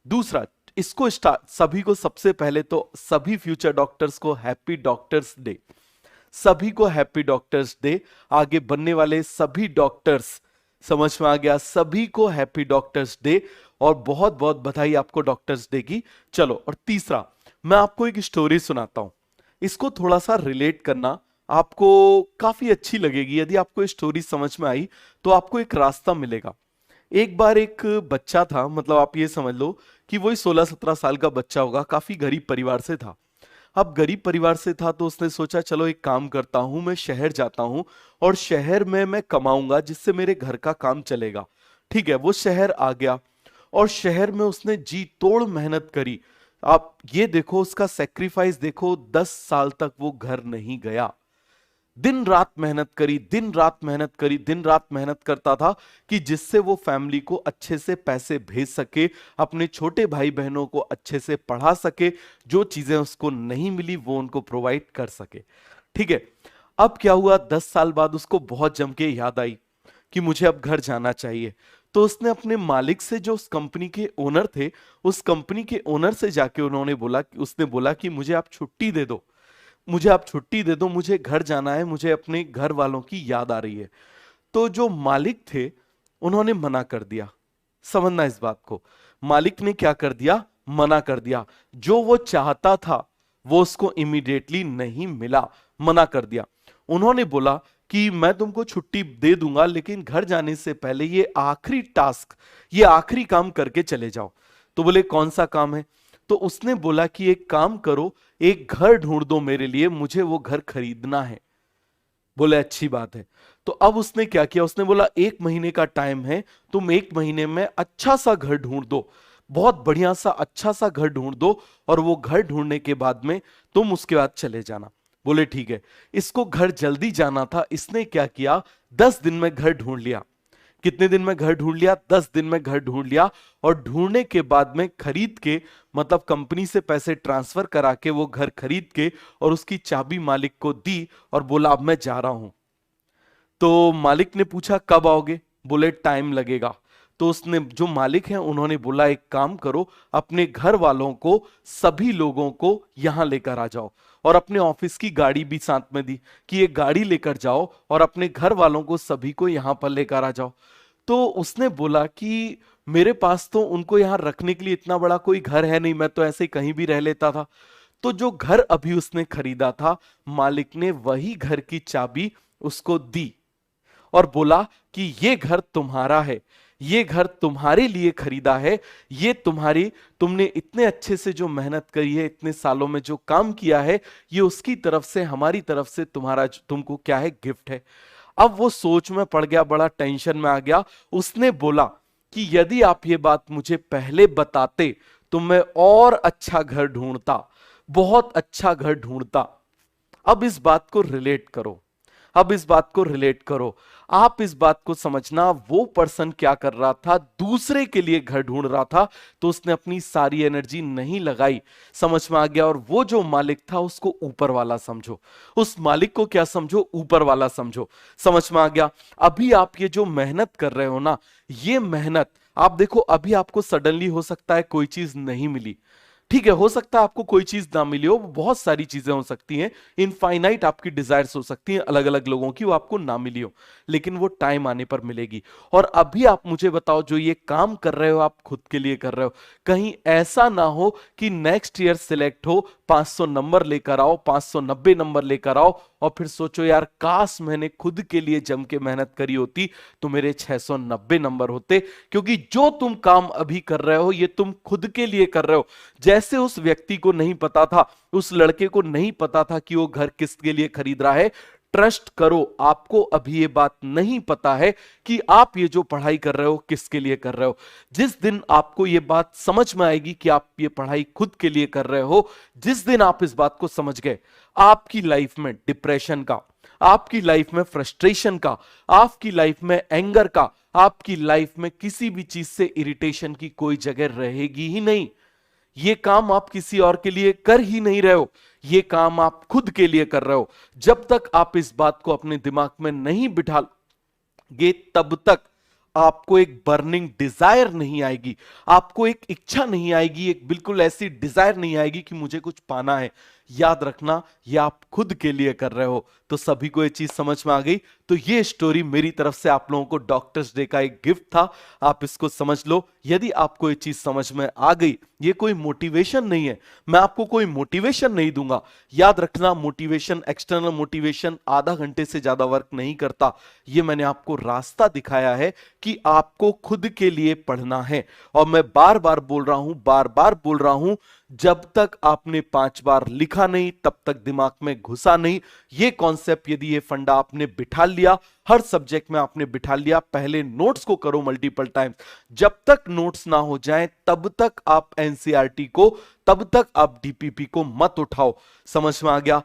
दूसरा, इसको स्टार्ट, सभी को सबसे पहले तो सभी फ्यूचर डॉक्टर्स को हैप्पी डॉक्टर्स डे। सभी को हैप्पी डॉक्टर्स डे। आगे बनने वाले सभी डॉक्टर्स, समझ में आ गया, सभी को हैप्पी डॉक्टर्स डे और बहुत बहुत बधाई आपको डॉक्टर्स डे की। चलो, और तीसरा, मैं आपको एक स्टोरी सुनाता हूं। इसको थोड़ा सा रिलेट करना, आपको काफी अच्छी लगेगी। यदि आपको ये स्टोरी समझ में आई तो आपको एक रास्ता मिलेगा। एक बार एक बच्चा था, मतलब आप ये समझ लो कि वही 16-17 साल का बच्चा होगा, काफी गरीब परिवार से था। अब गरीब परिवार से था तो उसने सोचा चलो एक काम करता हूं, मैं शहर जाता हूं और शहर में मैं कमाऊंगा जिससे मेरे घर का काम चलेगा। ठीक है, वो शहर आ गया और शहर में उसने जी तोड़ मेहनत करी। आप ये देखो, उसका सेक्रीफाइस देखो, 10 साल तक वो घर नहीं गया। दिन रात मेहनत करी, दिन रात मेहनत करी, दिन रात मेहनत करता था कि जिससे वो फैमिली को अच्छे से पैसे भेज सके, अपने छोटे भाई बहनों को अच्छे से पढ़ा सके, जो चीजें उसको नहीं मिली वो उनको प्रोवाइड कर सके। ठीक है, अब क्या हुआ, 10 साल बाद उसको बहुत जम के याद आई कि मुझे अब घर जाना चाहिए। तो उसने अपने मालिक से, जो उस कंपनी के ओनर थे, उस कंपनी के ओनर से जाके उसने बोला कि मुझे आप छुट्टी दे दो, मुझे आप छुट्टी दे दो, मुझे घर जाना है, मुझे अपने घर वालों की याद आ रही है। तो जो मालिक थे उन्होंने मना कर दिया। समझना इस बात को, मालिक ने क्या कर दिया, मना कर दिया। जो वो चाहता था वो उसको इमीडिएटली नहीं मिला, मना कर दिया। उन्होंने बोला कि मैं तुमको छुट्टी दे दूंगा लेकिन घर जाने से पहले ये आखिरी टास्क, ये आखिरी काम करके चले जाओ। तो बोले कौन सा काम है? तो उसने बोला कि एक काम करो, एक घर ढूंढ दो मेरे लिए, मुझे वो घर खरीदना है। बोले अच्छी बात है। तो अब उसने क्या किया, उसने बोला 1 महीने का टाइम है, तुम 1 महीने में अच्छा सा घर ढूंढ दो, बहुत बढ़िया सा अच्छा सा घर ढूंढ दो, और वो घर ढूंढने के बाद में तुम उसके बाद चले जाना। बोले ठीक है। इसको घर जल्दी जाना था, इसने क्या किया, 10 दिन में घर ढूंढ लिया। कितने दिन में घर ढूंढ लिया? 10 दिन में घर ढूंढ लिया। और ढूंढने के बाद में खरीद के, मतलब कंपनी से पैसे ट्रांसफर करा के वो घर खरीद के और उसकी चाबी मालिक को दी और बोला अब मैं जा रहा हूं। तो मालिक ने पूछा कब आओगे? बोले टाइम लगेगा। तो उसने, जो मालिक हैं, उन्होंने बोला एक काम करो, अपने घर वालों को, सभी लोगों को यहां लेकर आ जाओ, और अपने ऑफिस की गाड़ी भी साथ में दी कि ये गाड़ी लेकर जाओ और अपने घर वालों को सभी को यहां पर लेकर आ जाओ। तो उसने बोला कि मेरे पास तो उनको यहां रखने के लिए इतना बड़ा कोई घर है नहीं, मैं तो ऐसे ही कहीं भी रह लेता था। तो जो घर अभी उसने खरीदा था, मालिक ने वही घर की चाबी उसको दी और बोला कि ये घर तुम्हारा है, ये घर तुम्हारे लिए खरीदा है, ये तुम्हारी, तुमने इतने अच्छे से जो मेहनत करी है, इतने सालों में जो काम किया है, ये उसकी तरफ से, हमारी तरफ से तुम्हारा, तुमको क्या है, गिफ्ट है। अब वो सोच में पड़ गया, बड़ा टेंशन में आ गया। उसने बोला कि यदि आप ये बात मुझे पहले बताते तो मैं और अच्छा घर ढूंढता, बहुत अच्छा घर ढूंढता। अब इस बात को रिलेट करो, अब इस बात को रिलेट करो, आप इस बात को समझना, वो पर्सन क्या कर रहा था, दूसरे के लिए घर ढूंढ रहा था, तो उसने अपनी सारी एनर्जी नहीं लगाई। समझ में आ गया? और वो जो मालिक था उसको ऊपर वाला समझो, उस मालिक को क्या समझो, ऊपर वाला समझो। समझ में आ गया? अभी आप ये जो मेहनत कर रहे हो ना, ये मेहनत, आप देखो अभी आपको सडनली हो सकता है कोई चीज नहीं मिली। ठीक है, हो सकता है आपको कोई चीज ना मिली हो, बहुत सारी चीजें हो सकती हैं, इनफाइनाइट आपकी डिजायर्स हो सकती हैं अलग अलग लोगों की, वो आपको ना मिली हो, लेकिन वो टाइम आने पर मिलेगी। और अभी आप मुझे बताओ, जो ये काम कर रहे हो आप खुद के लिए कर रहे हो, कहीं ऐसा ना हो कि नेक्स्ट ईयर सिलेक्ट हो, 500 नंबर लेकर आओ, 590 नंबर लेकर आओ, और फिर सोचो यार काश मैंने खुद के लिए जम के मेहनत करी होती तो मेरे 690 नंबर होते। क्योंकि जो तुम काम अभी कर रहे हो ये तुम खुद के लिए कर रहे हो। जैसे उस व्यक्ति को नहीं पता था, उस लड़के को नहीं पता था कि वो घर किसके लिए खरीद रहा है। ट्रस्ट करो, आपको अभी ये बात नहीं पता है कि आप ये जो पढ़ाई कर रहे हो किसके लिए कर रहे हो। जिस दिन आपको ये बात समझ में आएगी कि आप ये पढ़ाई खुद के लिए कर रहे हो, जिस दिन आप इस बात को समझ गए, आपकी लाइफ में डिप्रेशन का, आपकी लाइफ में फ्रस्ट्रेशन का, आपकी लाइफ में एंगर का, आपकी लाइफ में किसी भी चीज से इरिटेशन की कोई जगह रहेगी ही नहीं। ये काम आप किसी और के लिए कर ही नहीं रहे हो, ये काम आप खुद के लिए कर रहे हो। जब तक आप इस बात को अपने दिमाग में नहीं बिठाओगे, तब तक आपको एक बर्निंग डिजायर नहीं आएगी, आपको एक इच्छा नहीं आएगी, एक बिल्कुल ऐसी डिजायर नहीं आएगी कि मुझे कुछ पाना है। याद रखना, ये आप खुद के लिए कर रहे हो। तो सभी को ये चीज समझ में आ गई। तो ये स्टोरी मेरी तरफ से आप लोगों को डॉक्टर्स डे का एक गिफ्ट था, आप इसको समझ लो। यदि आपको ये चीज समझ में आ गई, ये कोई मोटिवेशन नहीं है, मैं आपको कोई मोटिवेशन नहीं दूंगा। याद रखना, मोटिवेशन, एक्सटर्नल मोटिवेशन आधा घंटे से ज्यादा वर्क नहीं करता। ये मैंने आपको रास्ता दिखाया है कि आपको खुद के लिए पढ़ना है। और मैं बार बार बोल रहा हूं, बार बार बोल रहा हूं, जब तक आपने 5 बार लिखा नहीं, तब तक दिमाग में घुसा नहीं। ये कॉन्सेप्ट, यदि ये फंडा आपने बिठा लिया, हर सब्जेक्ट में आपने बिठा लिया, पहले नोट्स को करो मल्टीपल टाइम्स। जब तक नोट्स ना हो जाएं, तब तक आप एनसीईआरटी को, तब तक आप डीपीपी को मत उठाओ। समझ में आ गया?